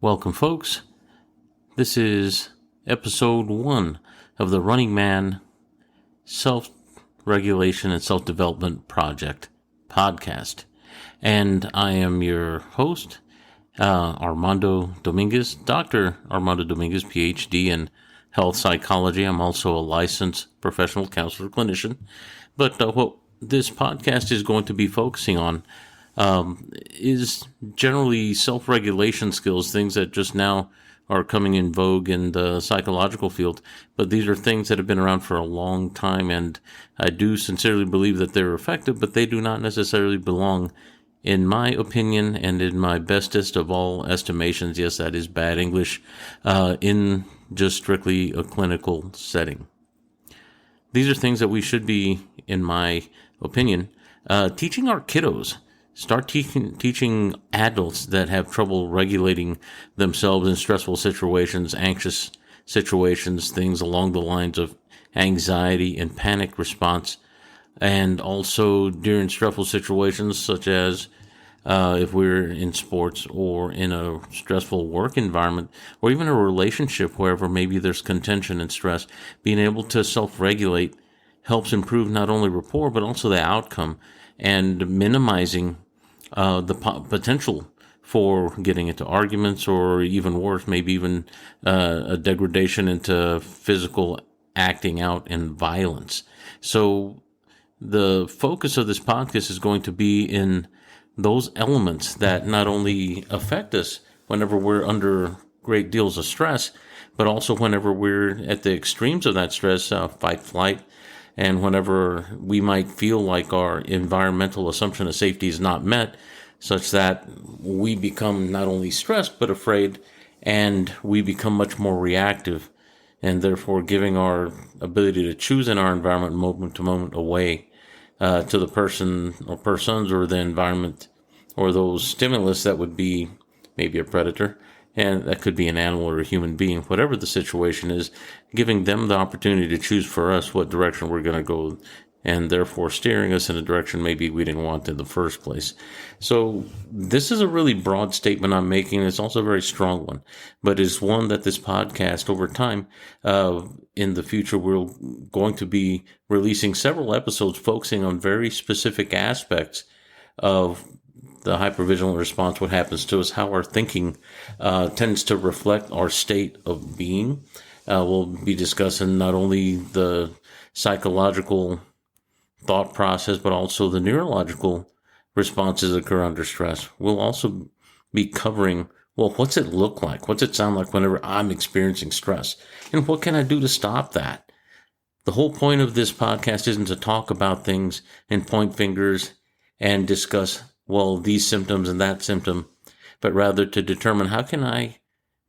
Welcome, folks. This is episode 1 of the Running Man Self-Regulation and Self-Development Project podcast. And I am your host, Armando Dominguez, Dr. Armando Dominguez, PhD in health psychology. I'm also a licensed professional counselor clinician. But what this podcast is going to be focusing on is generally self-regulation skills, things that just now are coming in vogue in the psychological field. But these are things that have been around for a long time, and I do sincerely believe that they're effective, but they do not necessarily belong, in my opinion and in my bestest of all estimations, yes, that is bad English, in just strictly a clinical setting. These are things that we should be, in my opinion, teaching our kiddos. Start teaching adults that have trouble regulating themselves in stressful situations, anxious situations, things along the lines of anxiety and panic response, and also during stressful situations such as if we're in sports or in a stressful work environment or even a relationship wherever maybe there's contention and stress, being able to self-regulate helps improve not only rapport but also the outcome and minimizing the potential for getting into arguments or even worse, maybe even a degradation into physical acting out and violence. So the focus of this podcast is going to be in those elements that not only affect us whenever we're under great deals of stress, but also whenever we're at the extremes of that stress, fight, flight, and whenever we might feel like our environmental assumption of safety is not met, such that we become not only stressed but afraid, and we become much more reactive, and therefore giving our ability to choose in our environment moment to moment away to the person or persons or the environment or those stimulus that would be maybe a predator, and that could be an animal or a human being, whatever the situation is, giving them the opportunity to choose for us what direction we're going to go, and therefore steering us in a direction maybe we didn't want in the first place. So this is a really broad statement I'm making. It's also a very strong one, but it's one that this podcast over time, in the future, we're going to be releasing several episodes focusing on very specific aspects of the hypervigilant response, what happens to us, how our thinking tends to reflect our state of being. We'll be discussing not only the psychological thought process, but also the neurological responses that occur under stress. We'll also be covering, well, what's it look like? What's it sound like whenever I'm experiencing stress? And what can I do to stop that? The whole point of this podcast isn't to talk about things and point fingers and discuss, well, these symptoms and that symptom, but rather to determine how can I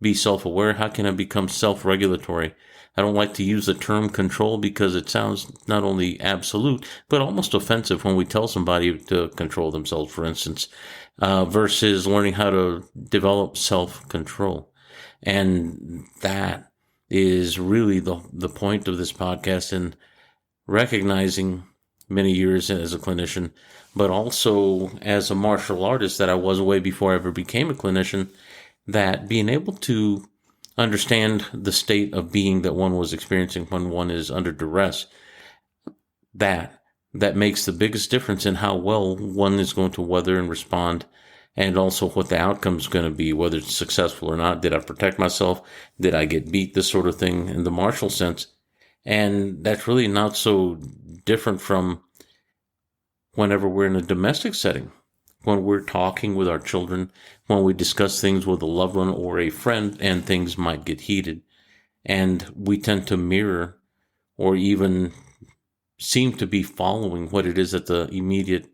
be self-aware? How can I become self-regulatory? I don't like to use the term control because it sounds not only absolute, but almost offensive when we tell somebody to control themselves, for instance, versus learning how to develop self-control. And that is really the point of this podcast, in recognizing many years as a clinician, but also as a martial artist that I was way before I ever became a clinician, that being able to understand the state of being that one was experiencing when one is under duress, that makes the biggest difference in how well one is going to weather and respond, and also what the outcome is going to be, whether it's successful or not. Did I protect myself? Did I get beat? This sort of thing in the martial sense. And that's really not so different from whenever we're in a domestic setting, when we're talking with our children, when we discuss things with a loved one or a friend, and things might get heated. And we tend to mirror or even seem to be following what it is that the immediate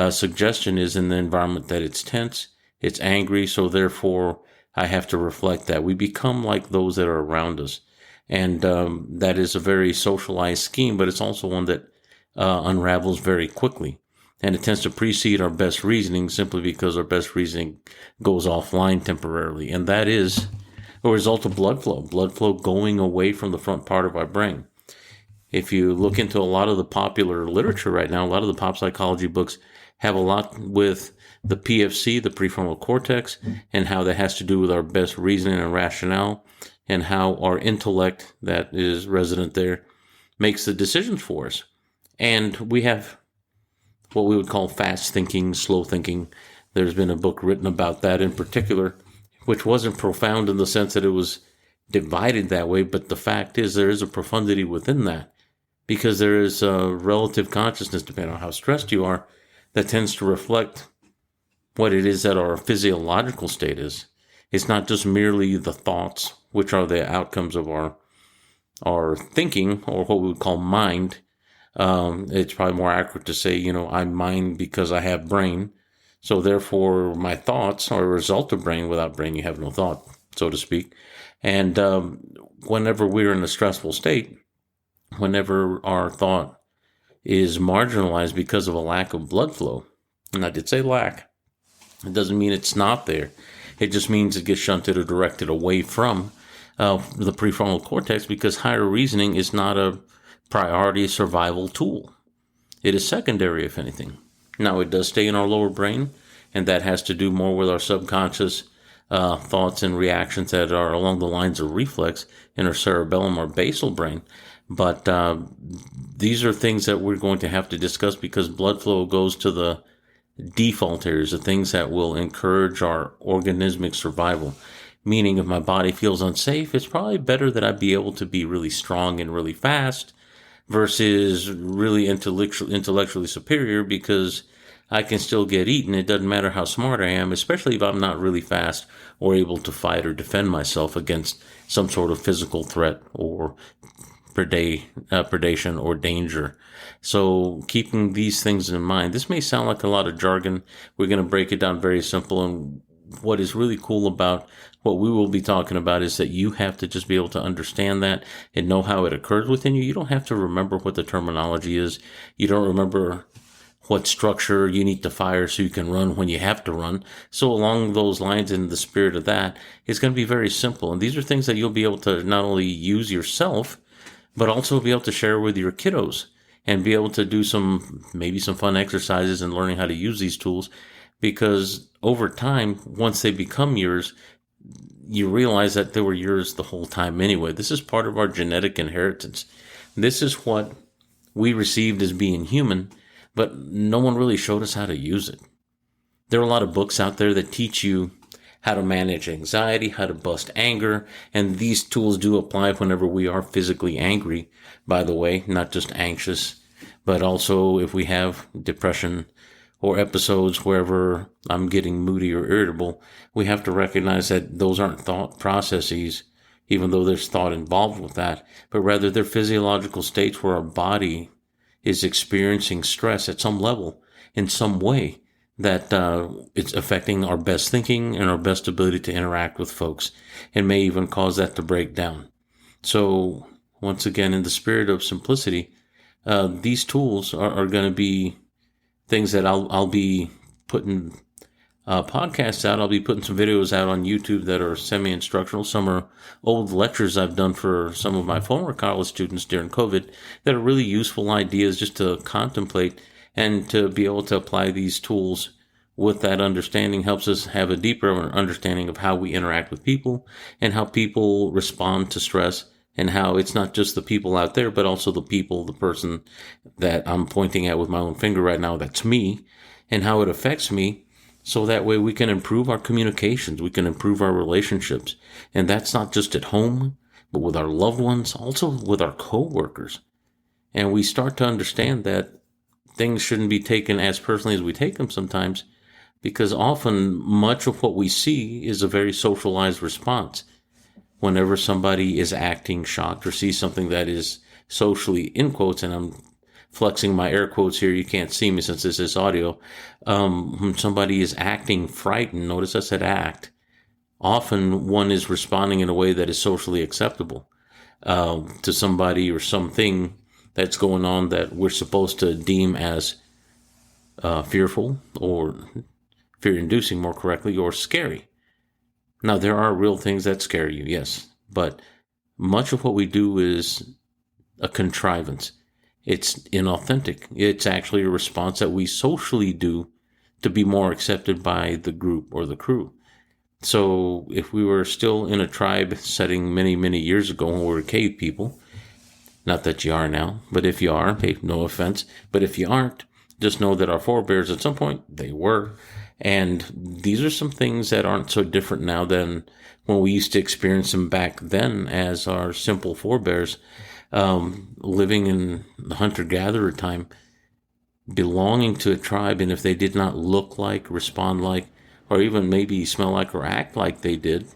suggestion is in the environment, that it's tense, it's angry, so therefore I have to reflect that. We become like those that are around us. And that is a very socialized scheme, but it's also one that unravels very quickly. And it tends to precede our best reasoning simply because our best reasoning goes offline temporarily. And that is a result of blood flow going away from the front part of our brain. If you look into a lot of the popular literature right now, a lot of the pop psychology books, have a lot with the PFC, the prefrontal cortex, and how that has to do with our best reasoning and rationale, and how our intellect that is resident there makes the decisions for us. And we have what we would call fast thinking, slow thinking. There's been a book written about that in particular, which wasn't profound in the sense that it was divided that way, but the fact is there is a profundity within that, because there is a relative consciousness, depending on how stressed you are, that tends to reflect what it is that our physiological state is. It's not just merely the thoughts, which are the outcomes of our thinking, or what we would call mind. It's probably more accurate to say, I'm mind because I have brain. So therefore, my thoughts are a result of brain. Without brain, you have no thought, so to speak. And whenever we're in a stressful state, whenever our thought is marginalized because of a lack of blood flow, and I did say lack, it doesn't mean it's not there. It just means it gets shunted or directed away from the prefrontal cortex, because higher reasoning is not a priority survival tool. It is secondary, if anything. Now, it does stay in our lower brain, and that has to do more with our subconscious thoughts and reactions that are along the lines of reflex in our cerebellum or basal brain. But these are things that we're going to have to discuss, because blood flow goes to the default areas, the things that will encourage our organismic survival. Meaning, if my body feels unsafe, it's probably better that I be able to be really strong and really fast versus really intellectually superior, because I can still get eaten. It doesn't matter how smart I am, especially if I'm not really fast or able to fight or defend myself against some sort of physical threat or predation or danger. So keeping these things in mind, this may sound like a lot of jargon. We're going to break it down very simple. And what is really cool about what we will be talking about is that you have to just be able to understand that and know how it occurs within you. You don't have to remember what the terminology is. You don't remember what structure you need to fire so you can run when you have to run. So along those lines, in the spirit of that, it's going to be very simple. And these are things that you'll be able to not only use yourself, but also be able to share with your kiddos and be able to do maybe some fun exercises and learning how to use these tools. Because over time, once they become yours, you realize that they were yours the whole time anyway. This is part of our genetic inheritance. This is what we received as being human, but no one really showed us how to use it. There are a lot of books out there that teach you how to manage anxiety, how to bust anger, and these tools do apply whenever we are physically angry, by the way, not just anxious, but also if we have depression or episodes wherever I'm getting moody or irritable. We have to recognize that those aren't thought processes, even though there's thought involved with that, but rather they're physiological states where our body is experiencing stress at some level, in some way, that it's affecting our best thinking and our best ability to interact with folks, and may even cause that to break down. So once again, in the spirit of simplicity, these tools are going to be things that I'll be putting podcasts out. I'll be putting some videos out on YouTube that are semi-instructional. Some are old lectures I've done for some of my former college students during COVID that are really useful ideas just to contemplate, and to be able to apply these tools with that understanding helps us have a deeper understanding of how we interact with people and how people respond to stress, and how it's not just the people out there, but also the person that I'm pointing at with my own finger right now, that's me, and how it affects me. So that way we can improve our communications, we can improve our relationships. And that's not just at home, but with our loved ones, also with our coworkers. And we start to understand that things shouldn't be taken as personally as we take them sometimes, because often much of what we see is a very socialized response. Whenever somebody is acting shocked or sees something that is socially, in quotes, and I'm flexing my air quotes here, you can't see me since this is audio, when somebody is acting frightened, notice I said act, often one is responding in a way that is socially acceptable to somebody or something that's going on that we're supposed to deem as fearful, or fear-inducing more correctly, or scary. Now, there are real things that scare you, yes, but much of what we do is a contrivance. It's inauthentic. It's actually a response that we socially do to be more accepted by the group or the crew. So if we were still in a tribe setting many, many years ago when we were cave people, not that you are now, but if you are, hey, no offense, but if you aren't, just know that our forebears at some point, they were. And these are some things that aren't so different now than when we used to experience them back then as our simple forebears, living in the hunter-gatherer time, belonging to a tribe. And if they did not look like, respond like, or even maybe smell like or act like they did,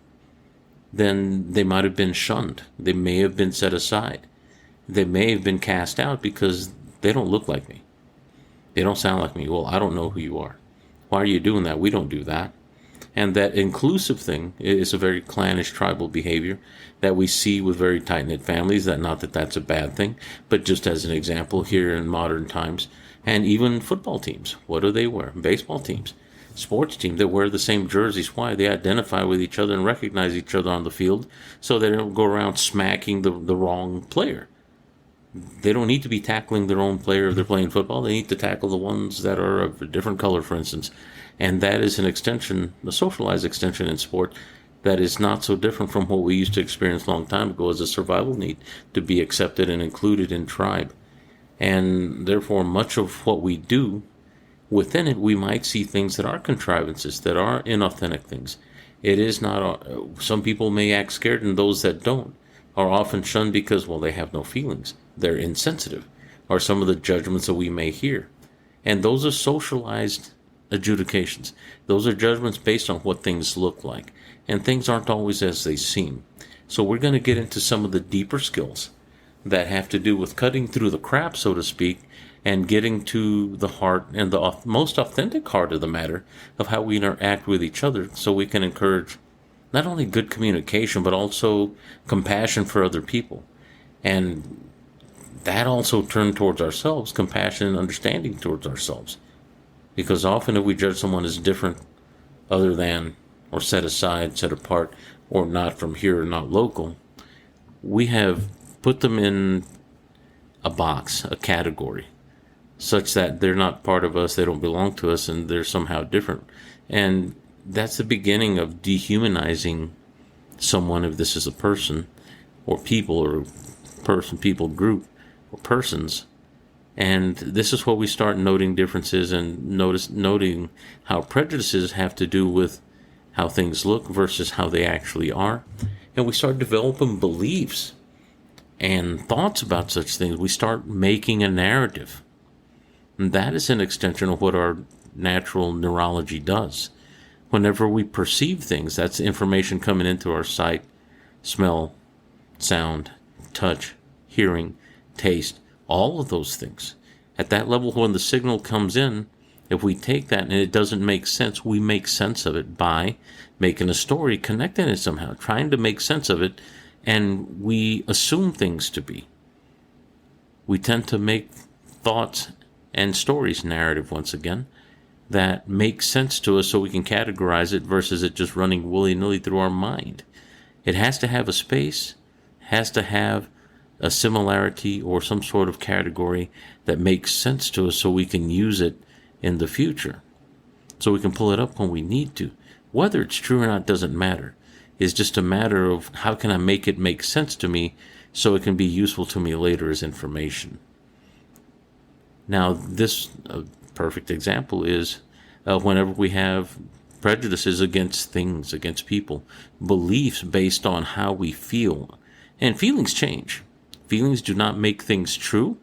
then they might have been shunned. They may have been set aside. They may have been cast out because they don't look like me. They don't sound like me. Well, I don't know who you are. Why are you doing that? We don't do that. And that inclusive thing is a very clannish tribal behavior that we see with very tight-knit families. That not that that's a bad thing, but just as an example here in modern times. And even football teams, what do they wear? Baseball teams, sports teams, they wear the same jerseys. Why? They identify with each other and recognize each other on the field so they don't go around smacking the wrong player. They don't need to be tackling their own player if they're playing football. They need to tackle the ones that are of a different color, for instance. And that is an extension, a socialized extension in sport that is not so different from what we used to experience a long time ago as a survival need to be accepted and included in tribe. And therefore, much of what we do within it, we might see things that are contrivances, that are inauthentic things. It is not, some people may act scared, and those that don't are often shunned because, well, they have no feelings. They're insensitive, or some of the judgments that we may hear. And those are socialized adjudications. Those are judgments based on what things look like. And things aren't always as they seem. So we're going to get into some of the deeper skills that have to do with cutting through the crap, so to speak, and getting to the heart and the most authentic heart of the matter of how we interact with each other, so we can encourage not only good communication, but also compassion for other people. And that also turned towards ourselves, compassion and understanding towards ourselves. Because often if we judge someone as different, other than, or set aside, set apart, or not from here, or not local, we have put them in a box, a category, such that they're not part of us, they don't belong to us, and they're somehow different. And that's the beginning of dehumanizing someone, if this is a person, or people, or person, people, group, or persons. And this is what we start noting differences and noting how prejudices have to do with how things look versus how they actually are. And we start developing beliefs and thoughts about such things. We start making a narrative. And that is an extension of what our natural neurology does. Whenever we perceive things, that's information coming into our sight, smell, sound, touch, hearing, taste, all of those things. At that level, when the signal comes in, if we take that and it doesn't make sense, we make sense of it by making a story, connecting it somehow, trying to make sense of it, and we assume things to be. We tend to make thoughts and stories narrative, once again, that make sense to us so we can categorize it versus it just running willy-nilly through our mind. It has to have a space, has to have a similarity or some sort of category that makes sense to us so we can use it in the future. So we can pull it up when we need to. Whether it's true or not doesn't matter. It's just a matter of how can I make it make sense to me so it can be useful to me later as information. Now, this perfect example is whenever we have prejudices against things, against people, beliefs based on how we feel. And feelings change. Feelings do not make things true,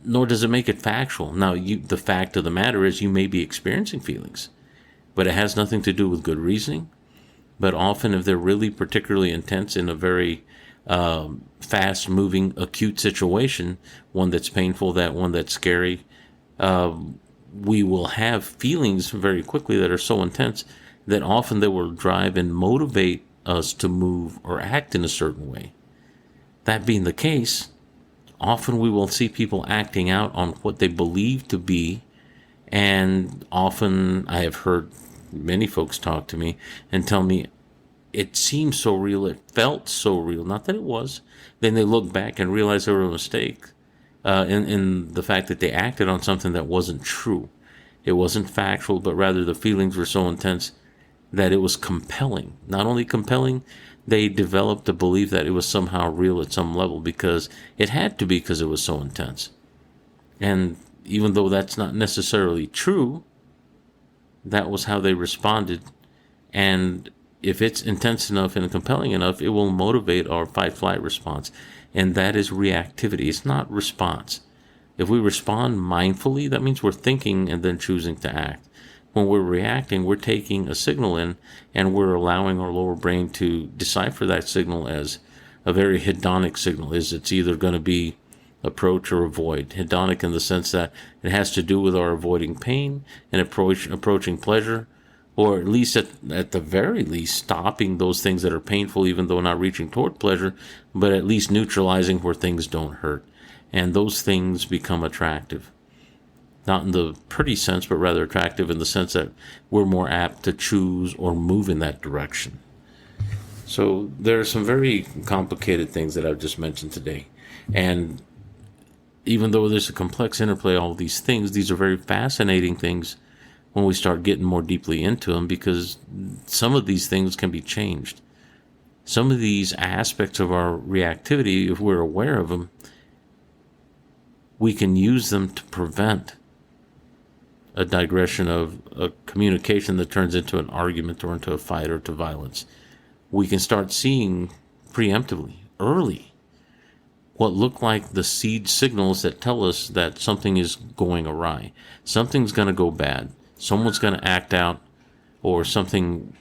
nor does it make it factual. Now, the fact of the matter is you may be experiencing feelings, but it has nothing to do with good reasoning. But often if they're really particularly intense in a very fast-moving, acute situation, one that's painful, that one that's scary, we will have feelings very quickly that are so intense that often they will drive and motivate us to move or act in a certain way. That being the case, often we will see people acting out on what they believe to be, and often I have heard many folks talk to me and tell me it seemed so real, it felt so real, not that it was. Then they look back and realize they were a mistake, in the fact that they acted on something that wasn't true. It wasn't factual, but rather the feelings were so intense that it was compelling. Not only compelling, they developed a belief that it was somehow real at some level because it had to be, because it was so intense. And even though that's not necessarily true, that was how they responded. And if it's intense enough and compelling enough, it will motivate our fight-flight response. And that is reactivity. It's not response. If we respond mindfully, that means we're thinking and then choosing to act. When we're reacting, we're taking a signal in and we're allowing our lower brain to decipher that signal as a very hedonic signal. It's either going to be approach or avoid. Hedonic in the sense that it has to do with our avoiding pain and approaching pleasure, or at least at the very least stopping those things that are painful, even though not reaching toward pleasure, but at least neutralizing where things don't hurt. And those things become attractive. Not in the pretty sense, but rather attractive in the sense that we're more apt to choose or move in that direction. So there are some very complicated things that I've just mentioned today. And even though there's a complex interplay of all these things, these are very fascinating things when we start getting more deeply into them, because some of these things can be changed. Some of these aspects of our reactivity, if we're aware of them, we can use them to prevent a digression of a communication that turns into an argument or into a fight or to violence. We can start seeing preemptively, early, what look like the seed signals that tell us that something is going awry. Something's going to go bad. Someone's going to act out, or something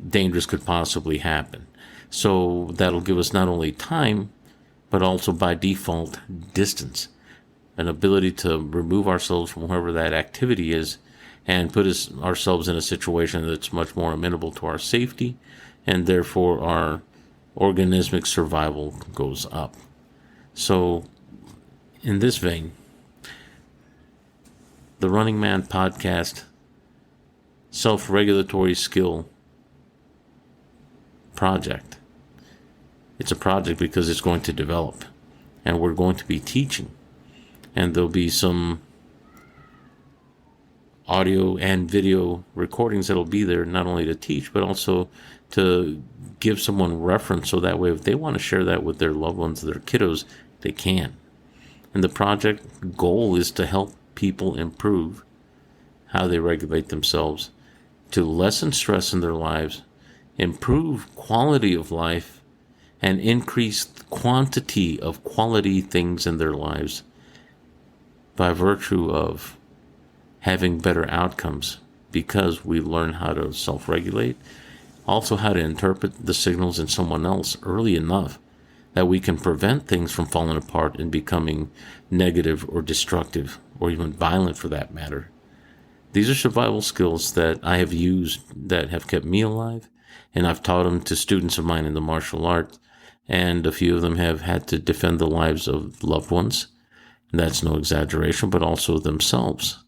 dangerous could possibly happen. So that'll give us not only time, but also by default, distance. An ability to remove ourselves from wherever that activity is and put ourselves in a situation that's much more amenable to our safety, and therefore our organismic survival goes up. So, in this vein, the Running Man podcast self-regulatory skill project. It's a project because it's going to develop, and we're going to be teaching. And there'll be some audio and video recordings that'll be there, not only to teach, but also to give someone reference, so that way if they want to share that with their loved ones, their kiddos, they can. And the project goal is to help people improve how they regulate themselves, to lessen stress in their lives, improve quality of life, and increase the quantity of quality things in their lives by virtue of having better outcomes, because we learn how to self-regulate, also how to interpret the signals in someone else early enough that we can prevent things from falling apart and becoming negative or destructive, or even violent for that matter. These are survival skills that I have used that have kept me alive, and I've taught them to students of mine in the martial arts, and a few of them have had to defend the lives of loved ones. And that's no exaggeration, but also themselves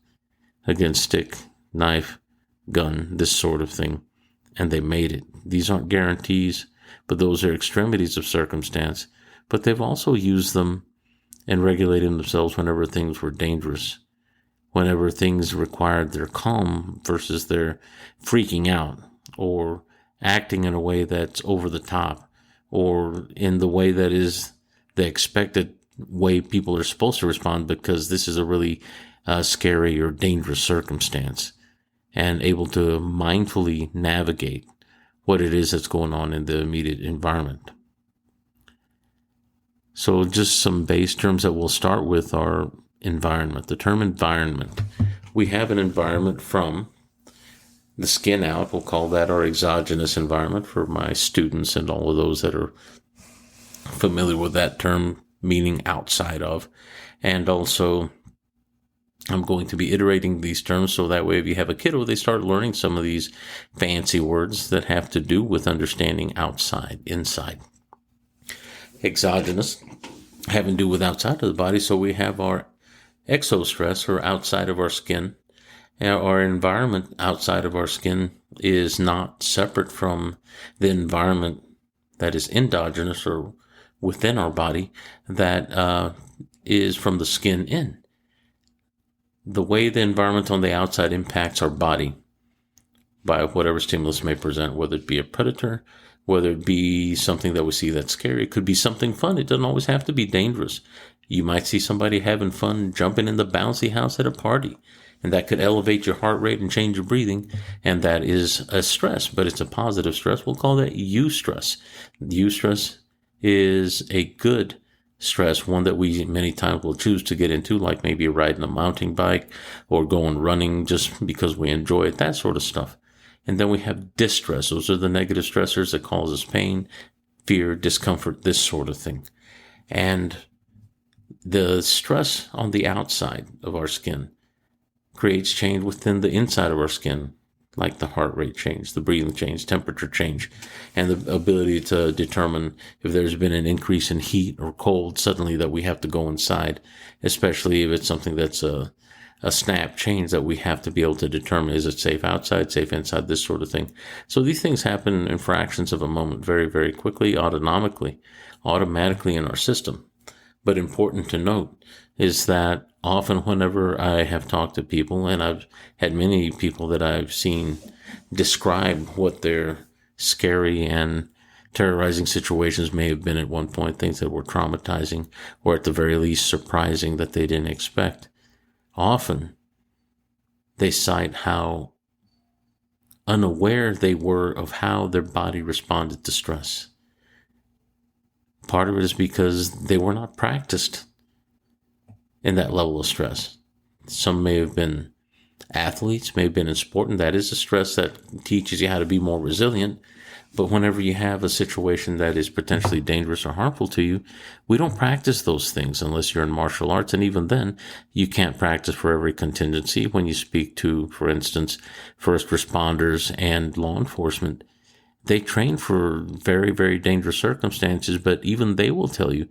against stick, knife, gun, this sort of thing. And they made it. These aren't guarantees, but those are extremities of circumstance. But they've also used them in regulating themselves whenever things were dangerous, whenever things required their calm versus their freaking out, or acting in a way that's over the top, or in the way that is the expected way people are supposed to respond, because this is a really scary or dangerous circumstance, and able to mindfully navigate what it is that's going on in the immediate environment. So just some base terms that we'll start with are environment. The term environment. We have an environment from the skin out. We'll call that our exogenous environment for my students and all of those that are familiar with that term, meaning outside of. And also, I'm going to be iterating these terms so that way if you have a kiddo, they start learning some of these fancy words that have to do with understanding outside, inside. Exogenous, having to do with outside of the body, so we have our exostress, or outside of our skin. Our environment outside of our skin is not separate from the environment that is endogenous, or within our body, that is from the skin in. The way the environment on the outside impacts our body by whatever stimulus may present, whether it be a predator, whether it be something that we see that's scary. It could be something fun. It doesn't always have to be dangerous. You might see somebody having fun jumping in the bouncy house at a party, and that could elevate your heart rate and change your breathing, and that is a stress, but it's a positive stress. We'll call that eustress. Eustress is a good stress, one that we many times will choose to get into, like maybe riding a mountain bike or going running just because we enjoy it, that sort of stuff. And then we have distress. Those are the negative stressors that cause us pain, fear, discomfort, this sort of thing. And the stress on the outside of our skin creates change within the inside of our skin, like the heart rate change, the breathing change, temperature change, and the ability to determine if there's been an increase in heat or cold suddenly that we have to go inside, especially if it's something that's a snap change that we have to be able to determine, is it safe outside, safe inside, this sort of thing. So these things happen in fractions of a moment, very, very quickly, automatically in our system. But important to note is that often whenever I have talked to people, and I've had many people that I've seen describe what their scary and terrorizing situations may have been at one point, things that were traumatizing or at the very least surprising that they didn't expect. Often they cite how unaware they were of how their body responded to stress. Part of it is because they were not practiced in that level of stress. Some may have been athletes, may have been in sport, and that is a stress that teaches you how to be more resilient. But whenever you have a situation that is potentially dangerous or harmful to you, we don't practice those things unless you're in martial arts. And even then, you can't practice for every contingency. When you speak to, for instance, first responders and law enforcement, they train for very, very dangerous circumstances, but even they will tell you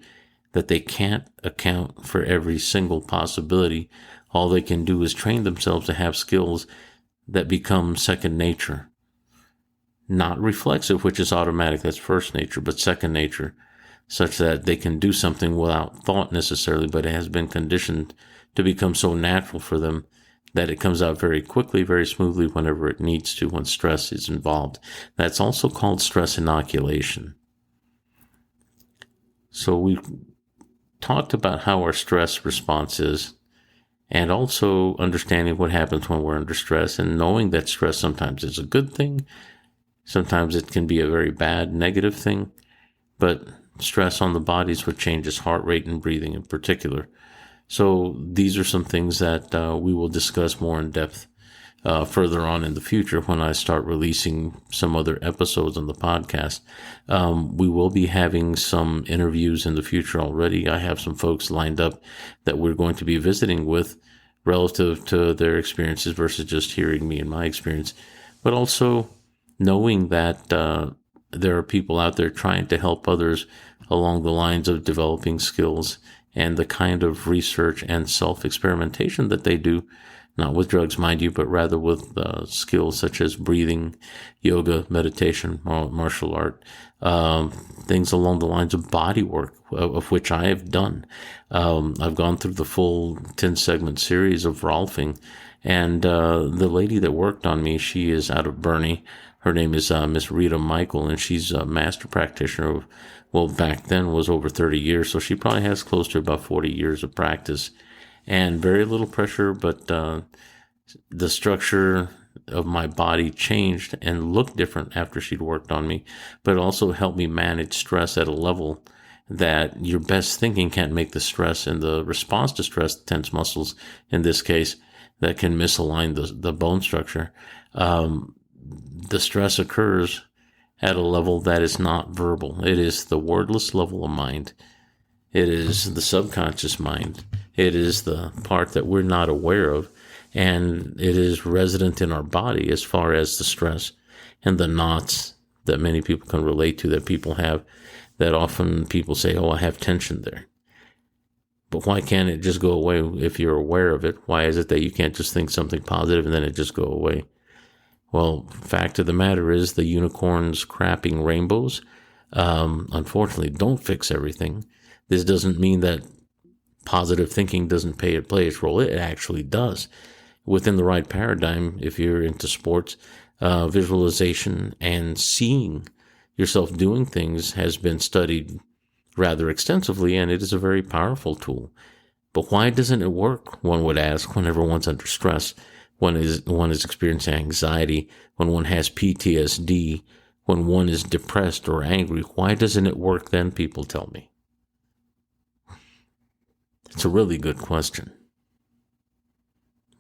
that they can't account for every single possibility. All they can do is train themselves to have skills that become second nature. Not reflexive, which is automatic, that's first nature, but second nature, such that they can do something without thought necessarily, but it has been conditioned to become so natural for them that it comes out very quickly, very smoothly whenever it needs to, when stress is involved. That's also called stress inoculation. So we talked about how our stress response is, and also understanding what happens when we're under stress, and knowing that stress sometimes is a good thing. Sometimes it can be a very bad, negative thing, but stress on the body is what changes heart rate and breathing in particular. So these are some things that we will discuss more in depth further on in the future when I start releasing some other episodes on the podcast. We will be having some interviews in the future already. I have some folks lined up that we're going to be visiting with relative to their experiences versus just hearing me and my experience, but also knowing that there are people out there trying to help others along the lines of developing skills and the kind of research and self-experimentation that they do, not with drugs, mind you, but rather with skills such as breathing, yoga, meditation, martial art, things along the lines of body work, of which I have done. I've gone through the full 10-segment series of Rolfing, and the lady that worked on me, she is out of Bernie. Her name is Miss Rita Michael, and she's a master practitioner of, well, back then was over 30 years, so she probably has close to about 40 years of practice, and very little pressure, but the structure of my body changed and looked different after she'd worked on me, but also helped me manage stress at a level that your best thinking can't make the stress, and the response to stress, tense muscles in this case, that can misalign the bone structure. The stress occurs at a level that is not verbal. It is the wordless level of mind. It is the subconscious mind. It is the part that we're not aware of, and it is resident in our body as far as the stress and the knots that many people can relate to, that people have, that often people say, oh, I have tension there. But why can't it just go away if you're aware of it? Why is it that you can't just think something positive and then it just go away? Well, fact of the matter is the unicorns crapping rainbows, unfortunately, don't fix everything. This doesn't mean that positive thinking doesn't play its role. It actually does. Within the right paradigm, if you're into sports, visualization and seeing yourself doing things has been studied rather extensively, and it is a very powerful tool. But why doesn't it work, one would ask, whenever one's under stress, one is experiencing anxiety, when one has PTSD, when one is depressed or angry? Why doesn't it work then, people tell me? It's a really good question.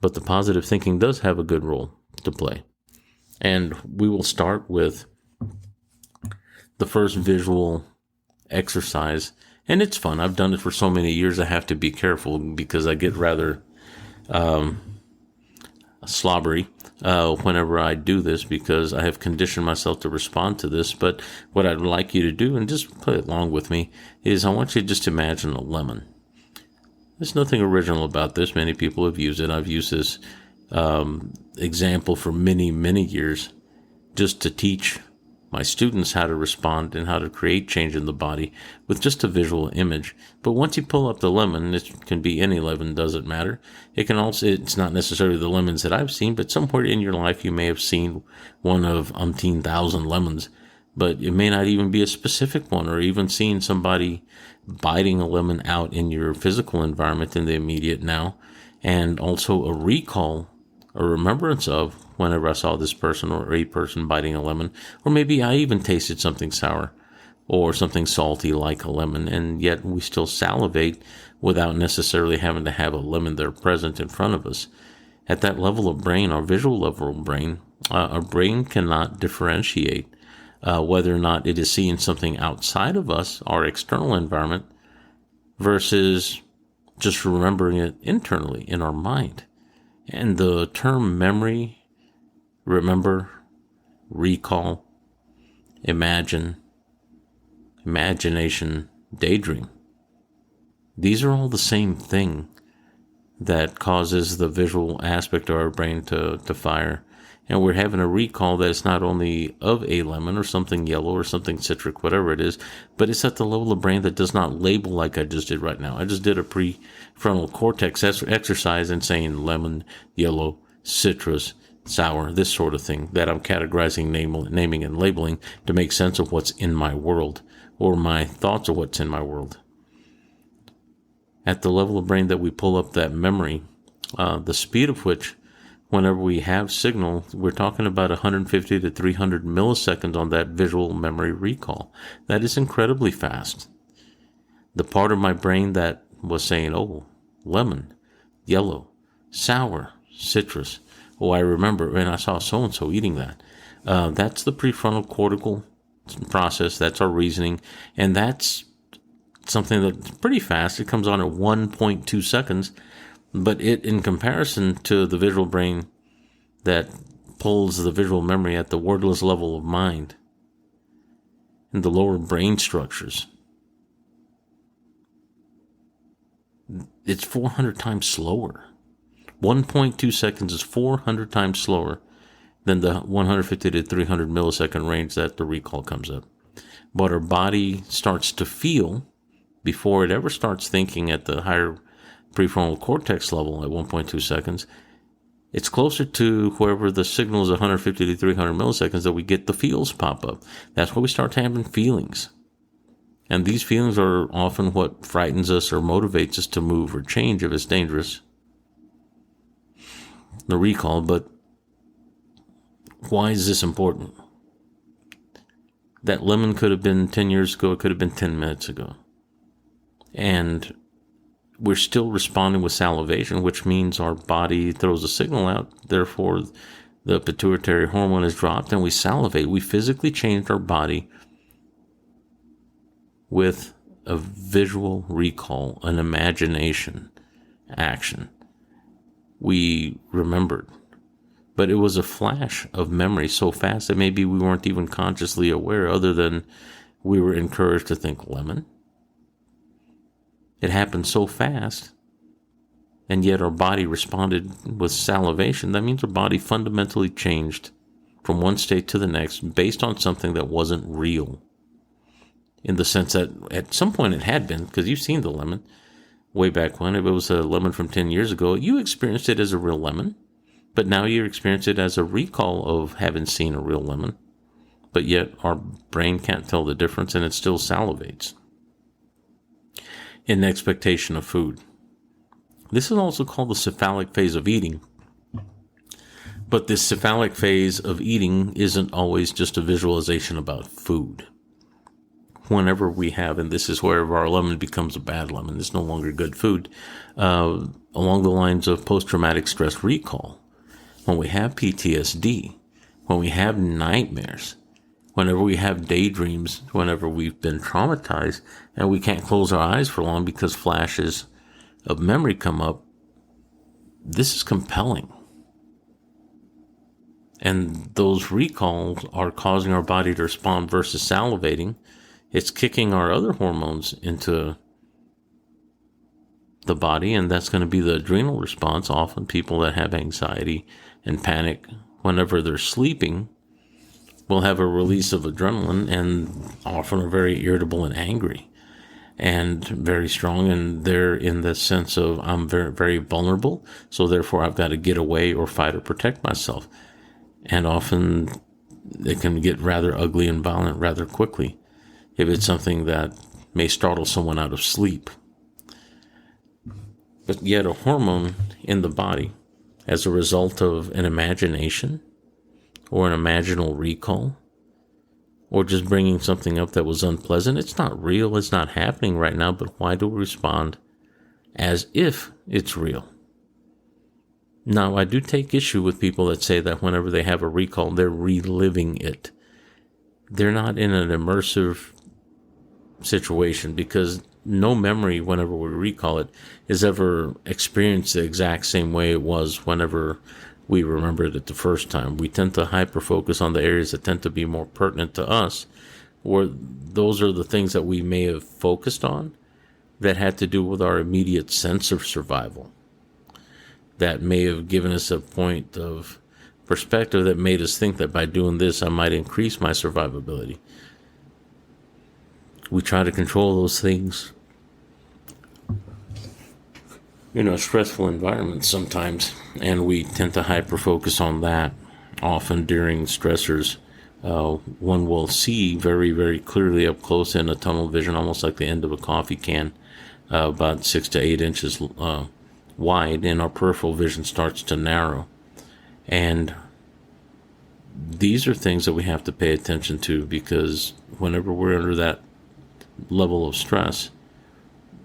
But the positive thinking does have a good role to play. And we will start with the first visual exercise. And it's fun. I've done it for so many years, I have to be careful because I get rather slobbery whenever I do this, because I have conditioned myself to respond to this. But what I'd like you to do, and just play along with me, is I want you to just imagine a lemon. There's nothing original about this. Many people have used it. I've used this example for many, many years just to teach my students how to respond and how to create change in the body with just a visual image. But once you pull up the lemon, it can be any lemon, doesn't matter. It can also, it's not necessarily the lemons that I've seen, but somewhere in your life you may have seen one of umpteen thousand lemons, but it may not even be a specific one, or even seeing somebody biting a lemon out in your physical environment in the immediate now, and also a recall, a remembrance of whenever I saw this person or a person biting a lemon, or maybe I even tasted something sour or something salty like a lemon, and yet we still salivate without necessarily having to have a lemon there present in front of us. At that level of brain, our visual level of brain, our brain cannot differentiate whether or not it is seeing something outside of us, our external environment, versus just remembering it internally in our mind. And the term memory, remember, recall, imagine, imagination, daydream, these are all the same thing that causes the visual aspect of our brain to fire. And we're having a recall that it's not only of a lemon or something yellow or something citric, whatever it is, but it's at the level of brain that does not label like I just did right now. I just did a prefrontal cortex exercise and saying lemon, yellow, citrus, sour, this sort of thing that I'm categorizing, naming and labeling to make sense of what's in my world, or my thoughts of what's in my world. At the level of brain that we pull up that memory, the speed of which, whenever we have signal, we're talking about 150 to 300 milliseconds on that visual memory recall. That is incredibly fast. The part of my brain that was saying, oh, lemon, yellow, sour, citrus, oh, I remember, and I saw so-and-so eating that. That's the prefrontal cortical process. That's our reasoning. And that's something that's pretty fast. It comes on at 1.2 seconds. But it, in comparison to the visual brain that pulls the visual memory at the wordless level of mind and the lower brain structures, it's 400 times slower. 1.2 seconds is 400 times slower than the 150 to 300 millisecond range that the recall comes up. What our body starts to feel before it ever starts thinking at the higher prefrontal cortex level at 1.2 seconds, it's closer to wherever the signal is 150 to 300 milliseconds that we get the feels pop up. That's where we start having feelings. And these feelings are often what frightens us or motivates us to move or change if it's dangerous. The recall, but why is this important? That lemon could have been 10 years ago, it could have been 10 minutes ago. And we're still responding with salivation, which means our body throws a signal out. Therefore, the pituitary hormone is dropped and we salivate. We physically changed our body with a visual recall, an imagination action. We remembered. But it was a flash of memory so fast that maybe we weren't even consciously aware, other than we were encouraged to think lemon. It happened so fast, and yet our body responded with salivation. That means our body fundamentally changed from one state to the next based on something that wasn't real. In the sense that at some point it had been, because you've seen the lemon, way back when, if it was a lemon from 10 years ago, you experienced it as a real lemon, but now you experience it as a recall of having seen a real lemon, but yet our brain can't tell the difference and it still salivates in expectation of food. This is also called the cephalic phase of eating. But this cephalic phase of eating isn't always just a visualization about food. Whenever we have, and this is where our lemon becomes a bad lemon, it's no longer good food, along the lines of post-traumatic stress recall, when we have PTSD, when we have nightmares, whenever we have daydreams, whenever we've been traumatized, and we can't close our eyes for long because flashes of memory come up, this is compelling. And those recalls are causing our body to respond versus salivating. It's kicking our other hormones into the body, and that's going to be the adrenal response. Often people that have anxiety and panic whenever they're sleeping will have a release of adrenaline and often are very irritable and angry and very strong, and they're in the sense of I'm very, very vulnerable, so therefore I've got to get away or fight or protect myself. And often it can get rather ugly and violent rather quickly if it's something that may startle someone out of sleep. But yet a hormone in the body, as a result of an imagination or an imaginal recall, or just bringing something up that was unpleasant, it's not real, it's not happening right now, but why do we respond as if it's real? Now, I do take issue with people that say that whenever they have a recall, they're reliving it. They're not in an immersive situation, because no memory, whenever we recall it, is ever experienced the exact same way it was whenever we remembered it the first time. We tend to hyper-focus on the areas that tend to be more pertinent to us, or those are the things that we may have focused on that had to do with our immediate sense of survival. That may have given us a point of perspective that made us think that by doing this, I might increase my survivability. We try to control those things in a stressful environment sometimes, and we tend to hyper-focus on that. Often during stressors, one will see very, very clearly up close in a tunnel vision, almost like the end of a coffee can, about 6 to 8 inches wide, and our peripheral vision starts to narrow. And these are things that we have to pay attention to, because whenever we're under that level of stress,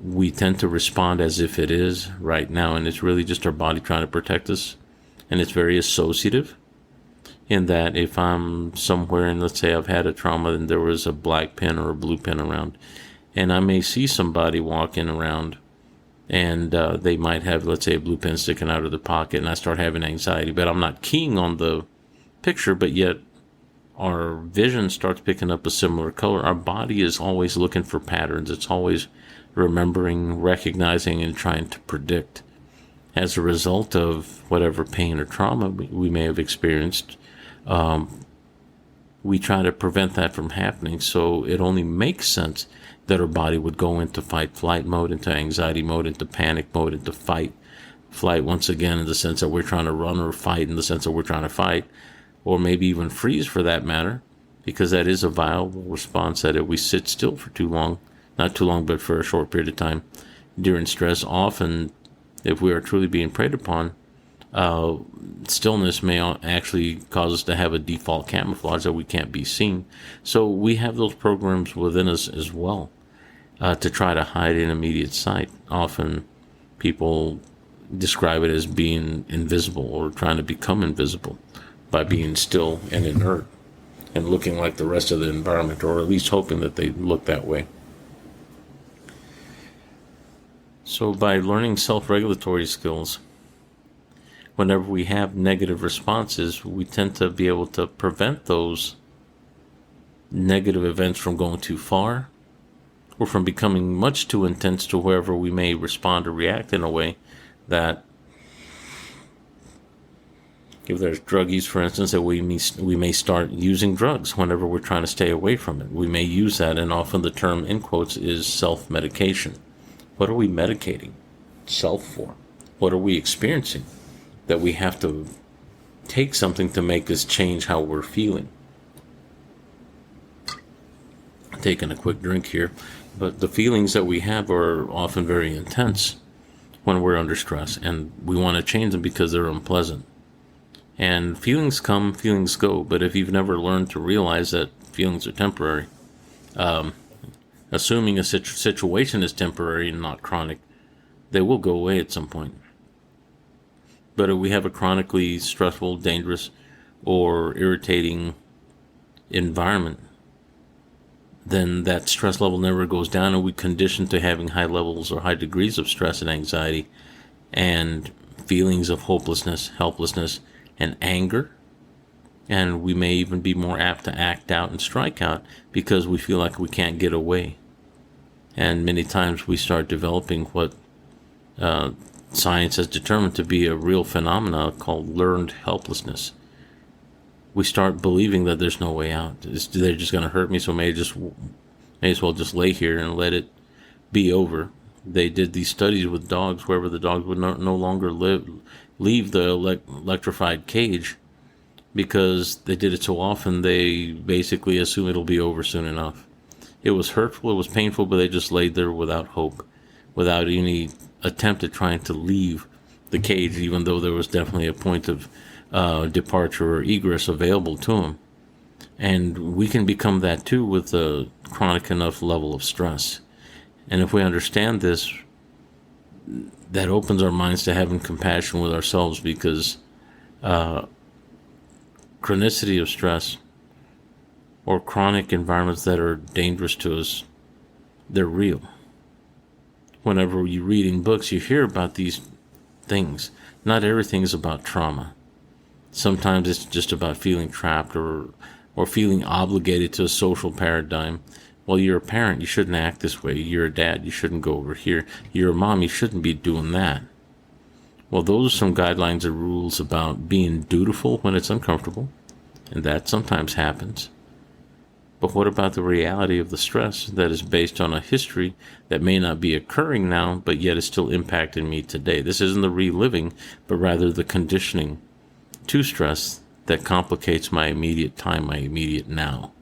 we tend to respond as if it is right now, and it's really just our body trying to protect us. And it's very associative in that if I'm somewhere and let's say I've had a trauma and there was a black pen or a blue pen around, and I may see somebody walking around and they might have, let's say, a blue pen sticking out of their pocket, and I start having anxiety, but I'm not keying on the picture, but yet our vision starts picking up a similar color. Our body is always looking for patterns. It's always remembering, recognizing, and trying to predict. As a result of whatever pain or trauma we may have experienced, we try to prevent that from happening. So it only makes sense that our body would go into fight-flight mode, into anxiety mode, into panic mode, into fight-flight once again, in the sense that we're trying to run, or fight in the sense that we're trying to fight, or maybe even freeze for that matter, because that is a viable response. That if we sit still for too long, not too long, but for a short period of time during stress, often if we are truly being preyed upon, stillness may actually cause us to have a default camouflage that we can't be seen. So we have those programs within us as well to try to hide in immediate sight. Often people describe it as being invisible or trying to become invisible by being still and inert and looking like the rest of the environment, or at least hoping that they look that way. So by learning self-regulatory skills, whenever we have negative responses, we tend to be able to prevent those negative events from going too far or from becoming much too intense to wherever we may respond or react in a way that, if there's drug use, for instance, that we may start using drugs whenever we're trying to stay away from it. We may use that, and often the term, in quotes, is self-medication. What are we medicating self for? What are we experiencing that we have to take something to make us change how we're feeling? Taking a quick drink here, but the feelings that we have are often very intense when we're under stress, and we want to change them because they're unpleasant. And feelings come, feelings go, but if you've never learned to realize that feelings are temporary, assuming a situation is temporary and not chronic, they will go away at some point. But if we have a chronically stressful, dangerous, or irritating environment, then that stress level never goes down, and we condition to having high levels or high degrees of stress and anxiety and feelings of hopelessness, helplessness, and anger. And we may even be more apt to act out and strike out because we feel like we can't get away. And many times we start developing what science has determined to be a real phenomena called learned helplessness. We start believing that there's no way out. They're just going to hurt me, so may as well just lay here and let it be over. They did these studies with dogs, wherever the dogs would no longer leave the electrified cage, because they did it so often, they basically assume it'll be over soon enough. It was hurtful, it was painful, but they just laid there without hope, without any attempt at trying to leave the cage, even though there was definitely a point of departure or egress available to them. And we can become that too with a chronic enough level of stress. And if we understand this, that opens our minds to having compassion with ourselves, because chronicity of stress or chronic environments that are dangerous to us, they're real. Whenever you're reading books, you hear about these things. Not everything is about trauma. Sometimes it's just about feeling trapped or feeling obligated to a social paradigm. Well, you're a parent, you shouldn't act this way. You're a dad, you shouldn't go over here. You're a mom, you shouldn't be doing that. Well, those are some guidelines or rules about being dutiful when it's uncomfortable, and that sometimes happens. But what about the reality of the stress that is based on a history that may not be occurring now, but yet is still impacting me today? This isn't the reliving, but rather the conditioning to stress that complicates my immediate time, my immediate now.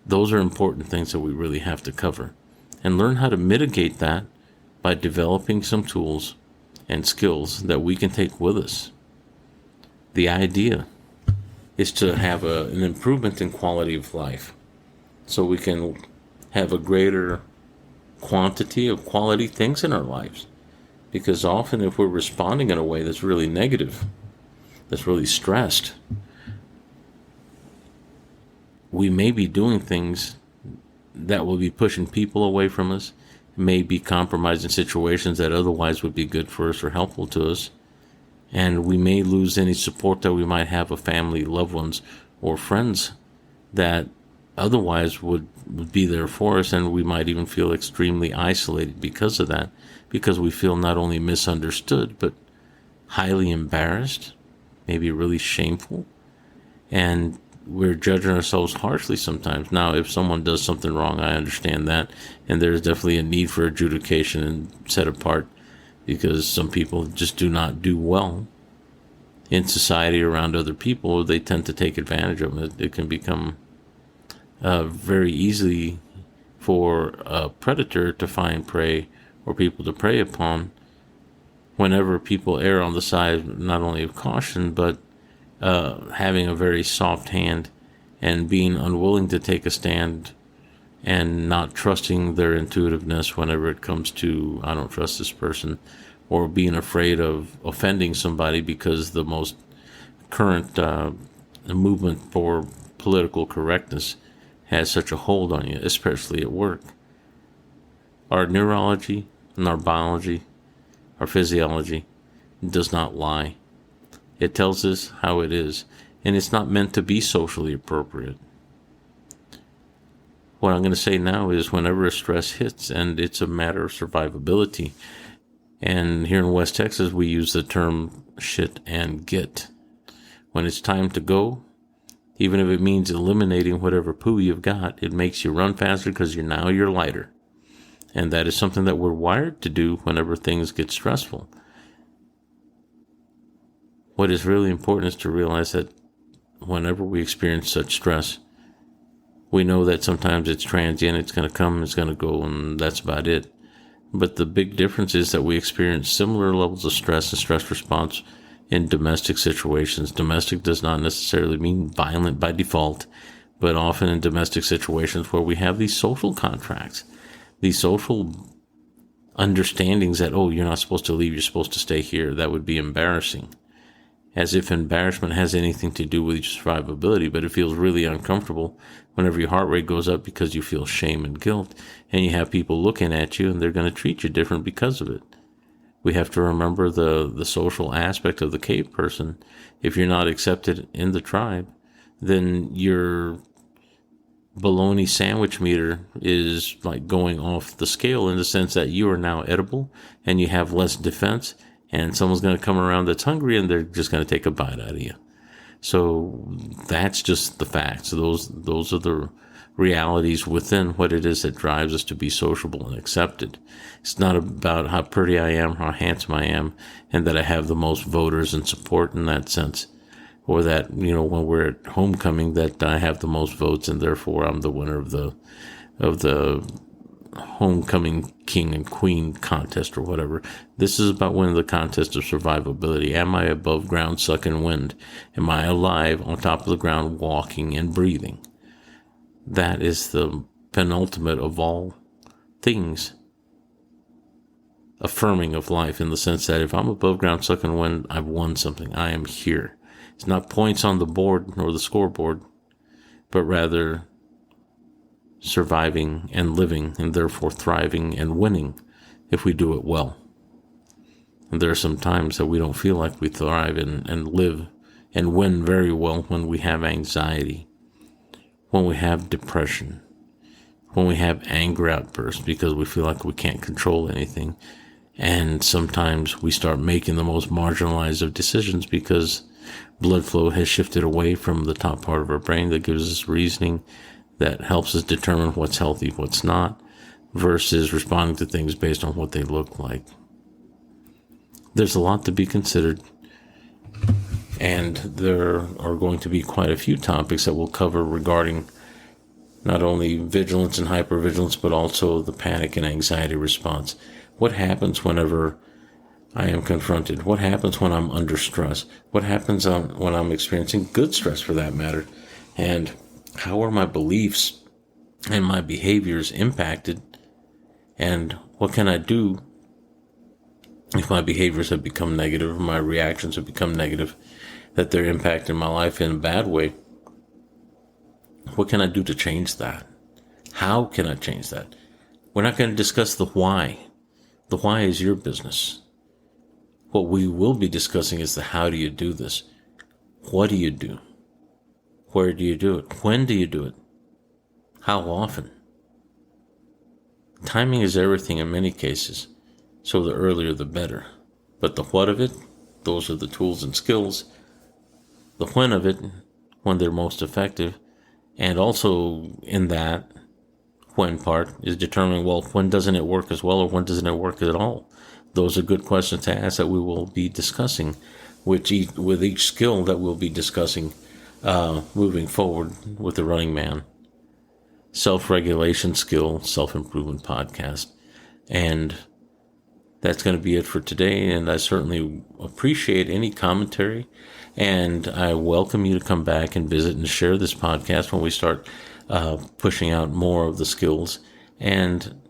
Those are important things that we really have to cover and learn how to mitigate that by developing some tools and skills that we can take with us. The idea is to have an improvement in quality of life, so we can have a greater quantity of quality things in our lives. Because often if we're responding in a way that's really negative, that's really stressed, we may be doing things that will be pushing people away from us, may be compromising situations that otherwise would be good for us or helpful to us, and we may lose any support that we might have of family, loved ones, or friends that otherwise would be there for us, and we might even feel extremely isolated because of that, because we feel not only misunderstood, but highly embarrassed, maybe really shameful, and we're judging ourselves harshly sometimes. Now, if someone does something wrong, I understand that, and there's definitely a need for adjudication and set apart, because some people just do not do well in society around other people. They tend to take advantage of it. It can become very easy for a predator to find prey or people to prey upon whenever people err on the side not only of caution, but having a very soft hand and being unwilling to take a stand and not trusting their intuitiveness whenever it comes to, I don't trust this person, or being afraid of offending somebody because the most current movement for political correctness has such a hold on you, especially at work. Our neurology and our biology, our physiology, does not lie. It tells us how it is, and it's not meant to be socially appropriate. What I'm going to say now is whenever a stress hits, and it's a matter of survivability, and here in West Texas we use the term shit and get. When it's time to go, even if it means eliminating whatever poo you've got, it makes you run faster because you're lighter. And that is something that we're wired to do whenever things get stressful. What is really important is to realize that whenever we experience such stress, we know that sometimes it's transient, it's going to come, it's going to go, and that's about it. But the big difference is that we experience similar levels of stress and stress response in domestic situations. Domestic does not necessarily mean violent by default, but often in domestic situations where we have these social contracts, these social understandings that, oh, you're not supposed to leave, you're supposed to stay here. That would be embarrassing. As if embarrassment has anything to do with your survivability, but it feels really uncomfortable whenever your heart rate goes up because you feel shame and guilt, and you have people looking at you and they're going to treat you different because of it. We have to remember the social aspect of the cave person. If you're not accepted in the tribe, then your bologna sandwich meter is like going off the scale in the sense that you are now edible and you have less defense, and someone's going to come around that's hungry and they're just going to take a bite out of you. So that's just the facts. Those are the realities within what it is that drives us to be sociable and accepted. It's not about how pretty I am, how handsome I am, and that I have the most voters and support in that sense. Or that, when we're at homecoming, that I have the most votes and therefore I'm the winner of the homecoming king and queen contest or whatever. This is about winning the contest of survivability. Am I above ground sucking wind? Am I alive on top of the ground walking and breathing? That is the penultimate of all things affirming of life, in the sense that if I'm above ground sucking wind, I've won something. I am here. It's not points on the board or the scoreboard, but rather surviving and living, and therefore thriving and winning if we do it well. And there are some times that we don't feel like we thrive and live and win very well when we have anxiety, when we have depression, when we have anger outbursts because we feel like we can't control anything. And sometimes we start making the most marginalized of decisions because blood flow has shifted away from the top part of our brain that gives us reasoning, that helps us determine what's healthy, what's not, versus responding to things based on what they look like. There's a lot to be considered, and there are going to be quite a few topics that we'll cover regarding not only vigilance and hypervigilance, but also the panic and anxiety response. What happens whenever I am confronted? What happens when I'm under stress? What happens when I'm experiencing good stress, for that matter? And how are my beliefs and my behaviors impacted? And what can I do if my behaviors have become negative, or my reactions have become negative, that they're impacting my life in a bad way? What can I do to change that? How can I change that? We're not going to discuss the why. The why is your business. What we will be discussing is the how do you do this? What do you do? Where do you do it? When do you do it? How often? Timing is everything in many cases, so the earlier the better. But the what of it, those are the tools and skills. The when of it, when they're most effective, and also in that when part is determining, well, when doesn't it work as well, or when doesn't it work at all? Those are good questions to ask that we will be discussing with each skill that we'll be discussing moving forward with the Running Man Self-Regulation Skill Self-Improvement Podcast. And that's going to be it for today, and I certainly appreciate any commentary, and I welcome you to come back and visit and share this podcast when we start pushing out more of the skills. And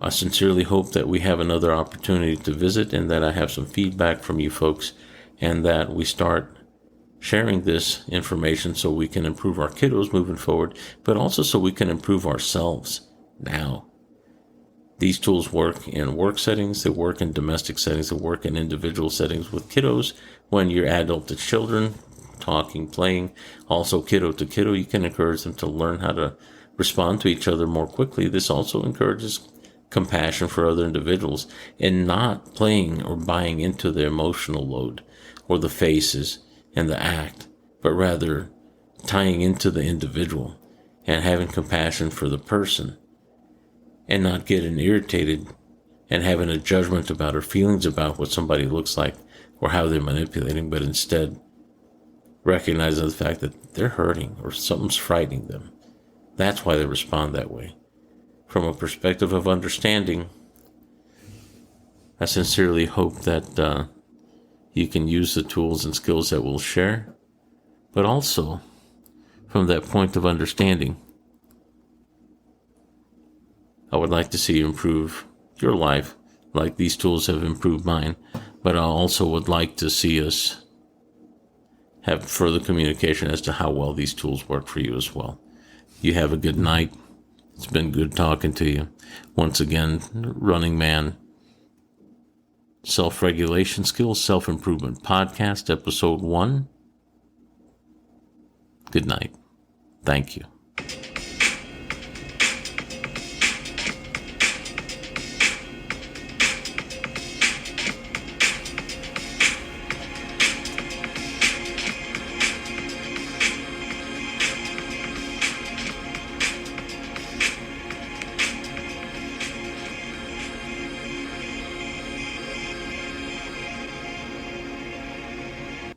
I sincerely hope that we have another opportunity to visit, and that I have some feedback from you folks, and that we start sharing this information so we can improve our kiddos moving forward, but also so we can improve ourselves now. These tools work in work settings, they work in domestic settings, they work in individual settings with kiddos. When you're adult to children, talking, playing, also kiddo to kiddo, you can encourage them to learn how to respond to each other more quickly. This also encourages compassion for other individuals and not playing or buying into the emotional load or the faces and the act, but rather tying into the individual and having compassion for the person and not getting irritated and having a judgment about or feelings about what somebody looks like or how they're manipulating, but instead recognizing the fact that they're hurting or something's frightening them. That's why they respond that way. From a perspective of understanding, I sincerely hope that you can use the tools and skills that we'll share, but also from that point of understanding, I would like to see you improve your life like these tools have improved mine, but I also would like to see us have further communication as to how well these tools work for you as well. You have a good night. It's been good talking to you. Once again, Running Man, Self-Regulation Skills, Self-Improvement Podcast, Episode 1. Good night. Thank you.